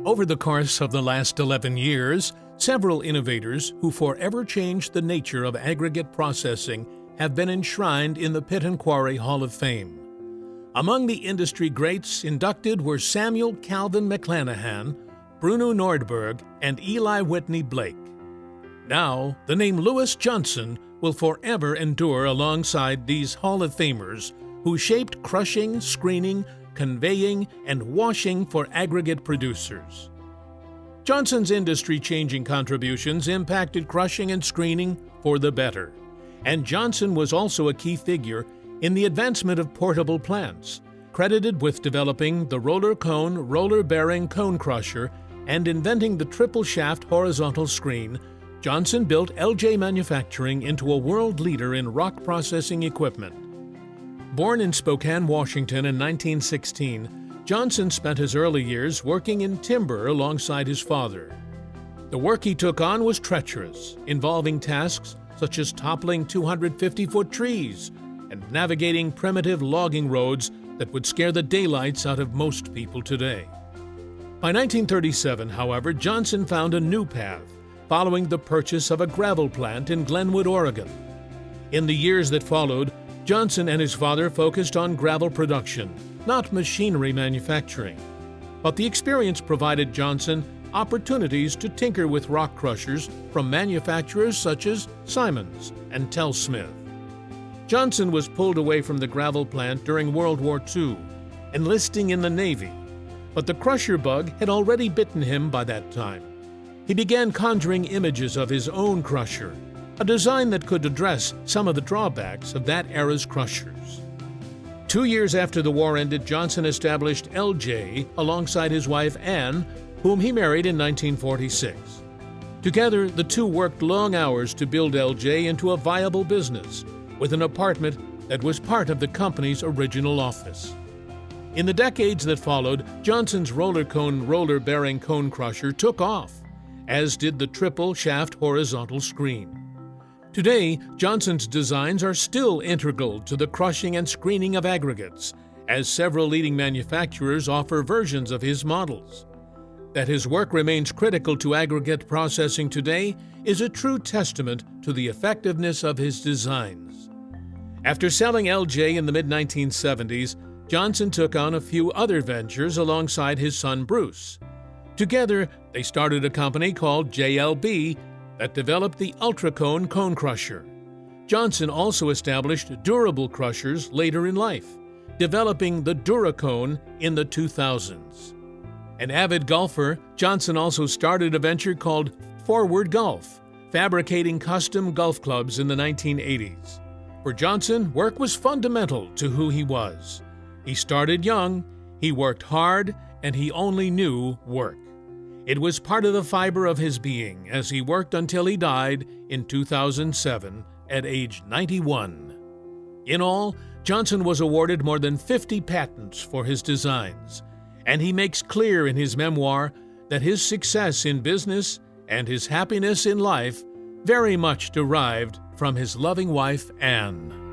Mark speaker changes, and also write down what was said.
Speaker 1: Over the course of the last 11 years, several innovators who forever changed the nature of aggregate processing have been enshrined in the Pit and Quarry Hall of Fame. Among the industry greats inducted were Samuel Calvin McClanahan, Bruno Nordberg, and Eli Whitney Blake. Now, the name Louis Johnson will forever endure alongside these Hall of Famers who shaped crushing, screening, conveying, and washing for aggregate producers. Johnson's industry-changing contributions impacted crushing and screening for the better, and Johnson was also a key figure in the advancement of portable plants, credited with developing the roller cone, roller-bearing cone crusher and inventing the triple-shaft horizontal screen. Johnson built LJ Manufacturing into a world leader in rock processing equipment. Born in Spokane, Washington in 1916, Johnson spent his early years working in timber alongside his father. The work he took on was treacherous, involving tasks such as toppling 250-foot trees and navigating primitive logging roads that would scare the daylights out of most people today. By 1937, however, Johnson found a new path, following the purchase of a gravel plant in Glenwood, Oregon. In the years that followed, Johnson and his father focused on gravel production, not machinery manufacturing. But the experience provided Johnson opportunities to tinker with rock crushers from manufacturers such as Simons and Telsmith. Johnson was pulled away from the gravel plant during World War II, enlisting in the Navy, but the crusher bug had already bitten him by that time. He began conjuring images of his own crusher, a design that could address some of the drawbacks of that era's crushers. 2 years after the war ended, Johnson established LJ alongside his wife Anne, whom he married in 1946. Together, the two worked long hours to build LJ into a viable business, with an apartment that was part of the company's original office. In the decades that followed, Johnson's roller cone roller-bearing cone crusher took off, as did the triple-shaft horizontal screen. Today, Johnson's designs are still integral to the crushing and screening of aggregates, as several leading manufacturers offer versions of his models. That his work remains critical to aggregate processing today is a true testament to the effectiveness of his designs. After selling LJ in the mid-1970s, Johnson took on a few other ventures alongside his son Bruce. Together, they started a company called JLB that developed the Ultracone cone crusher. Johnson also established durable crushers later in life, developing the Duracone in the 2000s. An avid golfer, Johnson also started a venture called Forward Golf, fabricating custom golf clubs in the 1980s. For Johnson, work was fundamental to who he was. He started young, he worked hard, and he only knew work. It was part of the fiber of his being as he worked until he died in 2007 at age 91. In all, Johnson was awarded more than 50 patents for his designs, and he makes clear in his memoir that his success in business and his happiness in life very much derived from his loving wife, Anne.